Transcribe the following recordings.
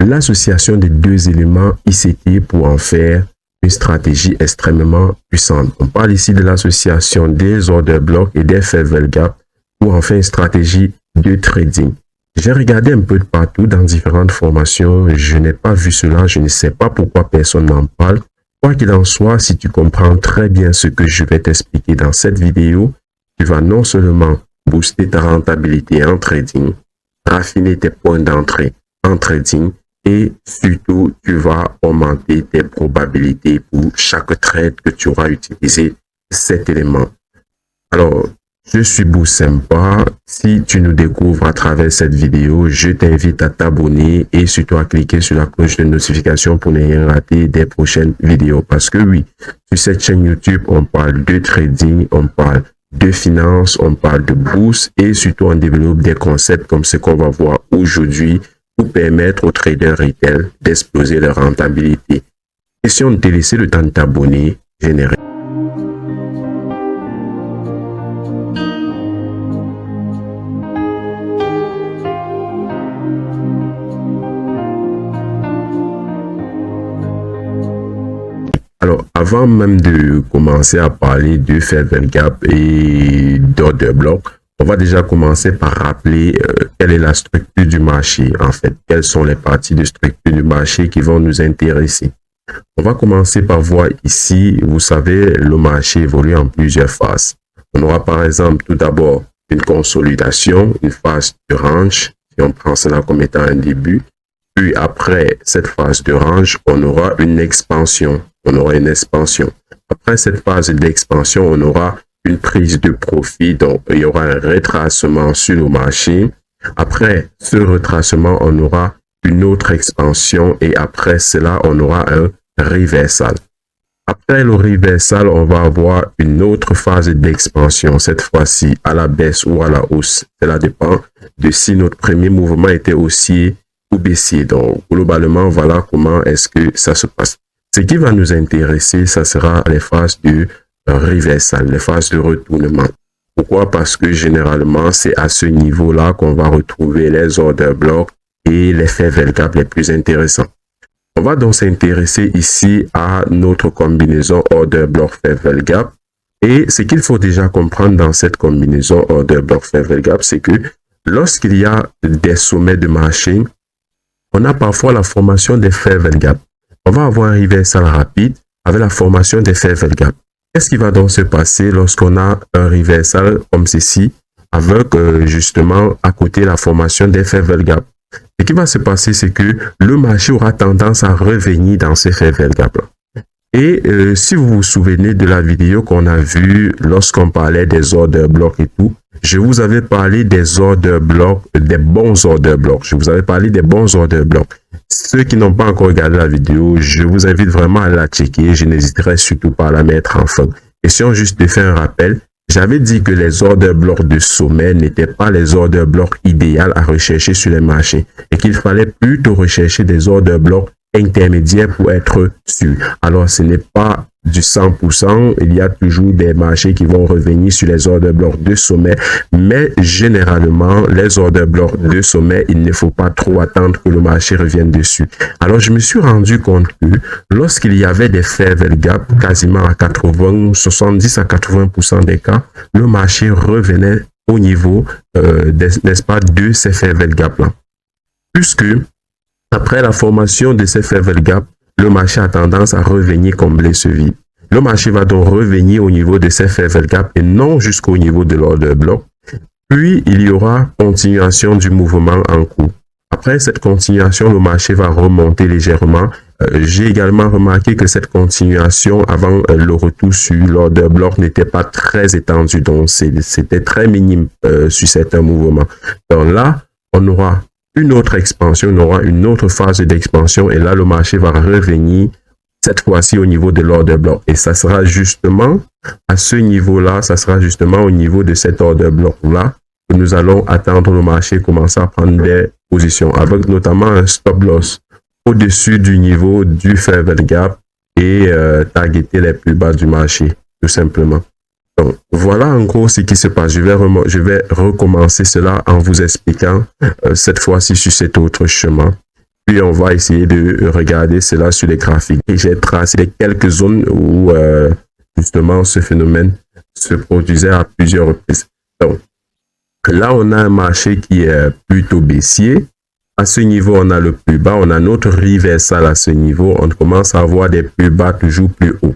l'association des deux éléments ICT pour en faire une stratégie extrêmement puissante. On parle ici de l'association des order blocks et des fair gap pour en faire une stratégie de trading. J'ai regardé un peu de partout dans différentes formations, je n'ai pas vu cela, je ne sais pas pourquoi personne n'en parle. Quoi qu'il en soit, si tu comprends très bien ce que je vais t'expliquer dans cette vidéo, tu vas non seulement booster ta rentabilité en trading, raffiner tes points d'entrée en trading et surtout, tu vas augmenter tes probabilités pour chaque trade que tu auras utilisé cet élément. Alors, je suis Boussympa. Si tu nous découvres à travers cette vidéo, je t'invite à t'abonner et surtout à cliquer sur la cloche de notification pour ne rien rater des prochaines vidéos. Parce que oui, sur cette chaîne YouTube, on parle de trading, on parle de finance, on parle de bourse et surtout on développe des concepts comme ce qu'on va voir aujourd'hui pour permettre aux traders retail d'exploser leur rentabilité. Question de te laisser le temps de t'abonner, générer. Alors, avant même de commencer à parler de fair gap et d'order block, on va déjà commencer par rappeler quelle est la structure du marché, en fait. Quelles sont les parties de structure du marché qui vont nous intéresser. On va commencer par voir ici, vous savez, le marché évolue en plusieurs phases. On aura par exemple tout d'abord une consolidation, une phase de range, si on prend cela comme étant un début. Puis après cette phase de range, on aura une expansion. Après cette phase d'expansion, on aura une prise de profit, donc il y aura un retracement sur le marché. Après ce retracement, on aura une autre expansion et après cela, on aura un reversal. Après le reversal, on va avoir une autre phase d'expansion, cette fois-ci à la baisse ou à la hausse. Cela dépend de si notre premier mouvement était haussier ou baissier. Donc, globalement, voilà comment est-ce que ça se passe. Ce qui va nous intéresser, ça sera les phases de reversal, les phases de retournement. Pourquoi? Parce que généralement, c'est à ce niveau-là qu'on va retrouver les order blocks et les fair gap les plus intéressants. On va donc s'intéresser ici à notre combinaison order block fair gap. Et ce qu'il faut déjà comprendre dans cette combinaison order block fair gap, c'est que lorsqu'il y a des sommets de marché, on a parfois la formation des fair gap. On va avoir un reversal rapide avec la formation des fair gap. Qu'est-ce qui va donc se passer lorsqu'on a un reversal comme ceci avec justement à côté la formation des fair gap? Ce qui va se passer, c'est que le marché aura tendance à revenir dans ces fair gap là. Et si vous vous souvenez de la vidéo qu'on a vue lorsqu'on parlait des order blocks et tout, je vous avais parlé des order blocks, des bons order blocks. Je vous avais parlé des bons order blocks. Ceux qui n'ont pas encore regardé la vidéo, je vous invite vraiment à la checker. Je n'hésiterai surtout pas à la mettre en fin. Question juste de faire un rappel. J'avais dit que les order blocks de sommet n'étaient pas les order blocks idéaux à rechercher sur les marchés et qu'il fallait plutôt rechercher des order blocks intermédiaires pour être sûr. Alors, ce n'est pas du 100%, il y a toujours des marchés qui vont revenir sur les order blocks de sommet, mais généralement, les order blocks de sommet, il ne faut pas trop attendre que le marché revienne dessus. Alors, je me suis rendu compte que lorsqu'il y avait des fair gap, quasiment à 70 à 80% des cas, le marché revenait au niveau, n'est-ce pas, de ces fair gap-là. Puisque, après la formation de ces fair gap, le marché a tendance à revenir combler ce vide. Le marché va donc revenir au niveau de ces fair gap et non jusqu'au niveau de l'order block. Puis, il y aura continuation du mouvement en cours. Après cette continuation, le marché va remonter légèrement. J'ai également remarqué que cette continuation avant le retour sur l'order block n'était pas très étendue. Donc, c'était très minime sur certains mouvements. Donc là, on aura une autre expansion, on aura une autre phase d'expansion et là, le marché va revenir cette fois-ci au niveau de l'order block. Et ça sera justement à ce niveau-là, ça sera justement au niveau de cet order block-là que nous allons attendre le marché commencer à prendre des positions avec notamment un stop loss au-dessus du niveau du fair gap et targeter les plus bas du marché, tout simplement. Donc, voilà en gros ce qui se passe. Je vais recommencer cela en vous expliquant cette fois-ci sur cet autre chemin. Puis on va essayer de regarder cela sur les graphiques. Et j'ai tracé les quelques zones où justement ce phénomène se produisait à plusieurs reprises. Donc là, on a un marché qui est plutôt baissier. À ce niveau, on a le plus bas. On a notre reversal à ce niveau. On commence à avoir des plus bas toujours plus hauts.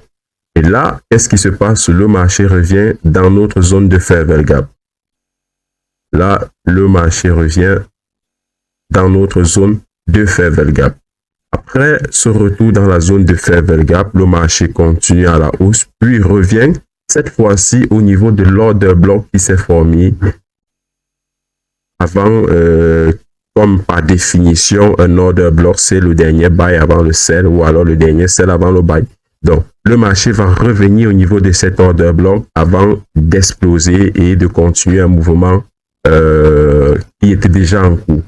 Et là, qu'est-ce qui se passe? Le marché revient dans notre zone de fair value gap. Là, le marché revient dans notre zone de fair value gap. Après ce retour dans la zone de fair value gap, le marché continue à la hausse, puis revient cette fois-ci au niveau de l'order block qui s'est formé avant, comme par définition, un order block, c'est le dernier buy avant le sell ou alors le dernier sell avant le buy. Donc, le marché va revenir au niveau de cet order block avant d'exploser et de continuer un mouvement qui était déjà en cours.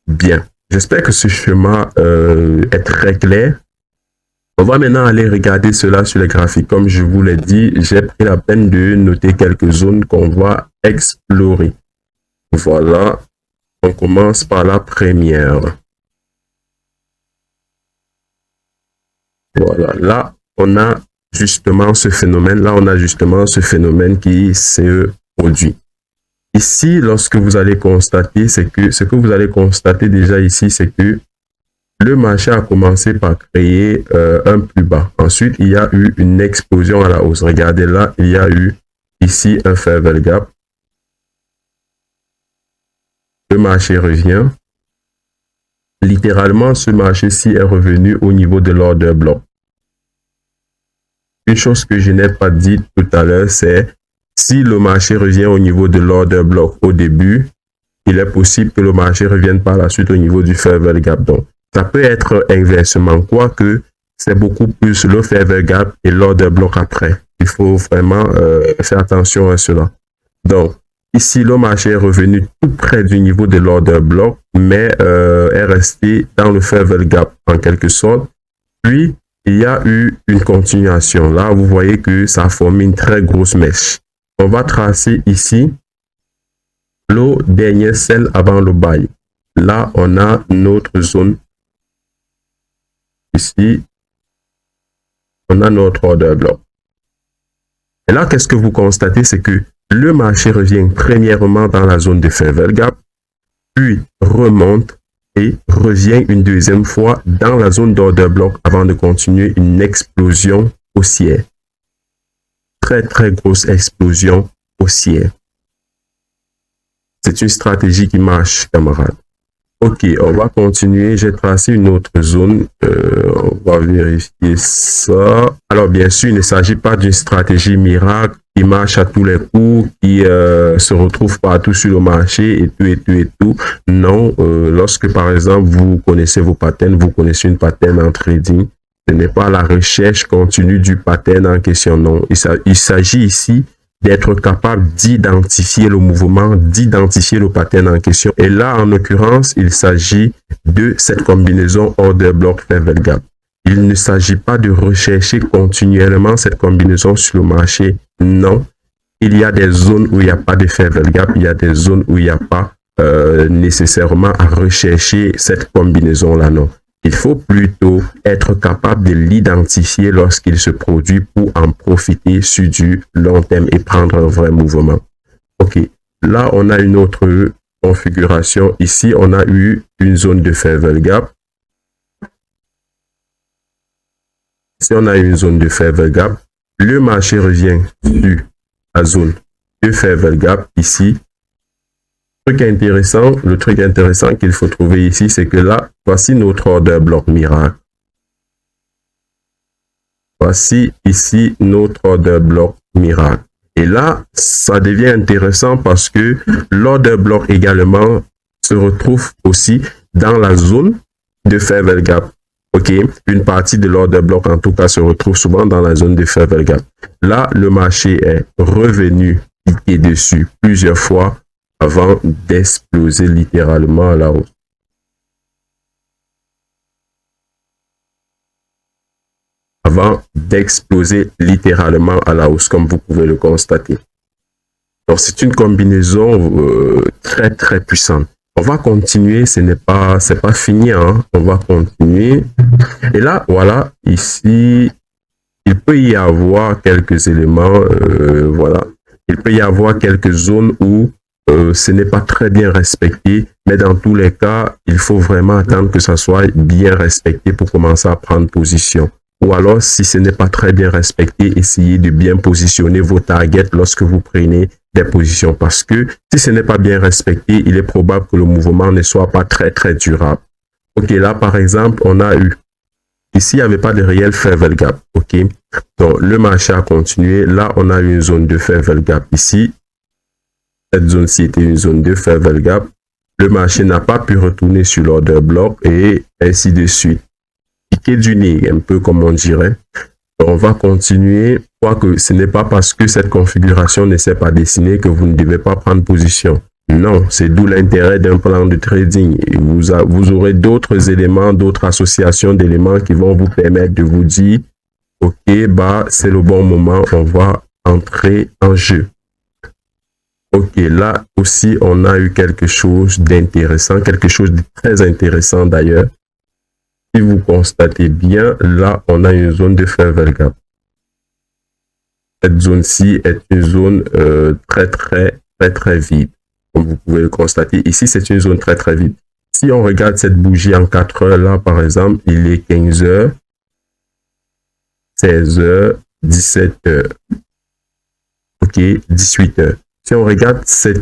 Bien, j'espère que ce schéma est très clair. On va maintenant aller regarder cela sur les graphiques. Comme je vous l'ai dit, j'ai pris la peine de noter quelques zones qu'on va explorer. Voilà, on commence par la première. Voilà, là, on a justement ce phénomène. Là, on a justement ce phénomène qui se produit. Ici, lorsque vous allez constater, c'est que ce que vous allez constater déjà ici, c'est que le marché a commencé par créer un plus bas. Ensuite, il y a eu une explosion à la hausse. Regardez là, il y a eu ici un fair value gap. Le marché revient. Littéralement, ce marché-ci est revenu au niveau de l'order block. Une chose que je n'ai pas dit tout à l'heure, c'est si le marché revient au niveau de l'order block au début, il est possible que le marché revienne par la suite au niveau du fair value gap. Donc, ça peut être inversement, quoique c'est beaucoup plus le fair value gap et l'order block après. Il faut vraiment faire attention à cela. Donc, ici, le marché est revenu tout près du niveau de l'order block, mais est resté dans le fair value gap en quelque sorte. Puis, il y a eu une continuation. Là, vous voyez que ça a formé une très grosse mèche. On va tracer ici le dernier sell avant le buy. Là, on a notre zone. Ici, on a notre order block. Et là, qu'est-ce que vous constatez? C'est que le marché revient premièrement dans la zone de fair value gap, puis remonte et revient une deuxième fois dans la zone d'order block avant de continuer une explosion haussière. Très, très grosse explosion haussière. C'est une stratégie qui marche, camarades. Ok, on va continuer. J'ai tracé une autre zone. On va vérifier ça. Alors, bien sûr, il ne s'agit pas d'une stratégie miracle qui marche à tous les coups, qui se retrouve partout sur le marché et tout. Non, lorsque, par exemple, vous connaissez vos patterns, vous connaissez une pattern en trading, ce n'est pas la recherche continue du pattern en question, non. Il s'agit ici d'être capable d'identifier le mouvement, d'identifier le pattern en question. Et là, en l'occurrence, il s'agit de cette combinaison order block fair value gap. Il ne s'agit pas de rechercher continuellement cette combinaison sur le marché. Non. Il y a des zones où il n'y a pas de fair value gap. Il y a des zones où il n'y a pas nécessairement à rechercher cette combinaison-là. Non. Il faut plutôt être capable de l'identifier lorsqu'il se produit pour en profiter sur du long terme et prendre un vrai mouvement. Ok, là on a une autre configuration. Ici on a eu une zone de fair value gap. Ici on a une zone de fair value gap. Le marché revient sur la zone de fair value gap ici. Le truc intéressant qu'il faut trouver ici, c'est que là, voici notre order block miracle. Voici ici notre order block miracle. Et là, ça devient intéressant parce que l'order block également se retrouve aussi dans la zone de fair value gap. Ok, une partie de l'order block en tout cas se retrouve souvent dans la zone de fair value gap. Là, le marché est revenu piquer dessus plusieurs fois avant d'exploser littéralement à la hausse. Avant d'exploser littéralement à la hausse, comme vous pouvez le constater. Donc, c'est une combinaison très, très puissante. On va continuer, c'est pas fini, hein. On va continuer. Et là, voilà, ici, il peut y avoir quelques éléments, voilà. Il peut y avoir quelques zones où ce n'est pas très bien respecté, mais dans tous les cas, il faut vraiment attendre que ça soit bien respecté pour commencer à prendre position. Ou alors, si ce n'est pas très bien respecté, essayez de bien positionner vos targets lorsque vous prenez des positions. Parce que si ce n'est pas bien respecté, il est probable que le mouvement ne soit pas très durable. Ok, là, par exemple, on a eu, ici, il n'y avait pas de réel fair value gap. Ok, donc le marché a continué. Là, on a une zone de fair value gap ici. Cette zone-ci était une zone de fair value gap. Le marché n'a pas pu retourner sur l'order block et ainsi de suite. Piqué du nez, un peu comme on dirait. On va continuer. Quoique ce n'est pas parce que cette configuration ne s'est pas dessinée que vous ne devez pas prendre position. Non, c'est d'où l'intérêt d'un plan de trading. Et vous aurez d'autres éléments, d'autres associations d'éléments qui vont vous permettre de vous dire, ok, bah, c'est le bon moment, on va entrer en jeu. Ok, là aussi, on a eu quelque chose d'intéressant, quelque chose de très intéressant d'ailleurs. Si vous constatez bien, là, on a une zone de fair value gap. Cette zone-ci est une zone très vide. Comme vous pouvez le constater, ici, c'est une zone très vide. Si on regarde cette bougie en 4 heures, là, par exemple, il est 15 heures, 16 heures, 17 heures. Ok, 18 heures. Si on regarde ces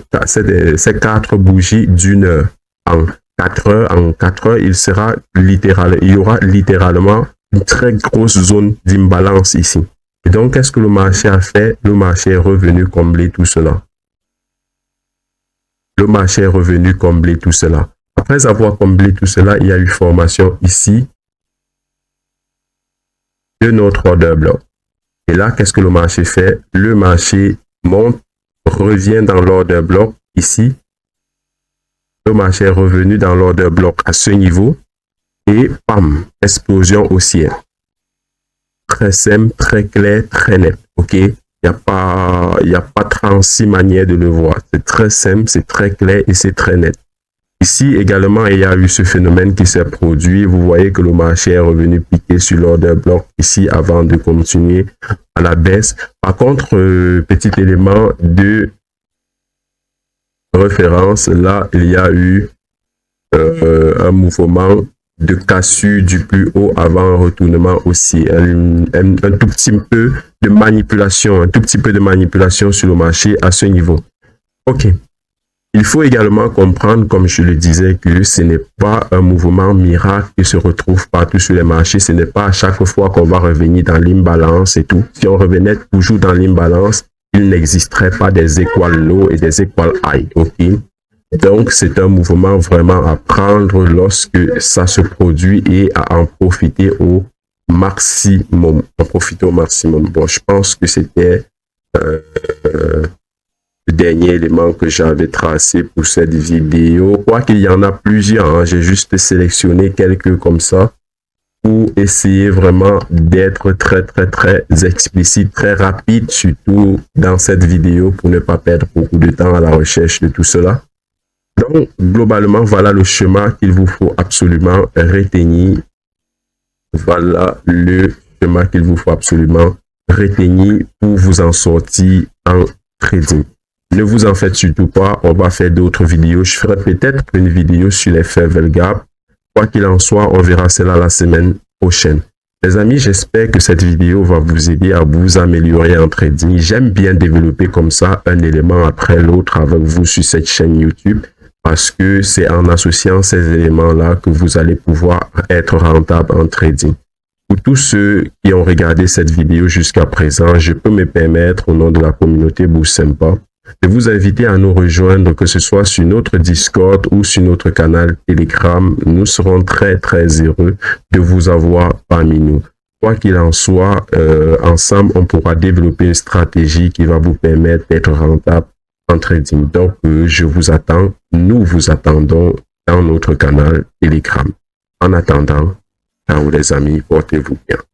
4 bougies d'une heure, en 4 heures, il y aura littéralement une très grosse zone d'imbalance ici. Et donc, qu'est-ce que le marché a fait? Le marché est revenu combler tout cela. Le marché est revenu combler tout cela. Après avoir comblé tout cela, il y a eu formation ici de notre order block. Et là, qu'est-ce que le marché fait? Le marché monte, revient dans l'order block ici. Le marché est revenu dans l'order block à ce niveau et pam, explosion haussière. Très simple, très clair, très net. Ok, il n'y a pas 36 manières de le voir. C'est très simple, c'est très clair et c'est très net. Ici également, il y a eu ce phénomène qui s'est produit. Vous voyez que le marché est revenu piquer sur l'order block ici avant de continuer à la baisse. Par contre, petit élément de référence, là, il y a eu un mouvement de cassure du plus haut avant un retournement aussi. Un tout petit peu de manipulation, sur le marché à ce niveau. Ok. Il faut également comprendre, comme je le disais, que ce n'est pas un mouvement miracle qui se retrouve partout sur les marchés. Ce n'est pas à chaque fois qu'on va revenir dans l'imbalance et tout. Si on revenait toujours dans l'imbalance, il n'existerait pas des equal low et des equal high. Ok. Donc, c'est un mouvement vraiment à prendre lorsque ça se produit et à en profiter au maximum. Bon, je pense que c'était le dernier élément que j'avais tracé pour cette vidéo. Quoi qu'il y en a plusieurs, hein, j'ai juste sélectionné quelques comme ça pour essayer vraiment d'être très explicite, très rapide, surtout dans cette vidéo pour ne pas perdre beaucoup de temps à la recherche de tout cela. Donc, globalement, voilà le schéma qu'il vous faut absolument retenir. Voilà le schéma qu'il vous faut absolument retenir pour vous en sortir en trading. Ne vous en faites surtout pas, on va faire d'autres vidéos. Je ferai peut-être une vidéo sur les fair value gap. Quoi qu'il en soit, on verra cela la semaine prochaine. Les amis, j'espère que cette vidéo va vous aider à vous améliorer en trading. J'aime bien développer comme ça un élément après l'autre avec vous sur cette chaîne YouTube. Parce que c'est en associant ces éléments-là que vous allez pouvoir être rentable en trading. Pour tous ceux qui ont regardé cette vidéo jusqu'à présent, je peux me permettre, au nom de la communauté Bourse Sympa, de vous inviter à nous rejoindre, que ce soit sur notre Discord ou sur notre canal Telegram. Nous serons très heureux de vous avoir parmi nous. Quoi qu'il en soit, ensemble, on pourra développer une stratégie qui va vous permettre d'être rentable en trading. Donc, je vous attends, nous vous attendons dans notre canal Telegram. En attendant, ciao les amis, portez-vous bien.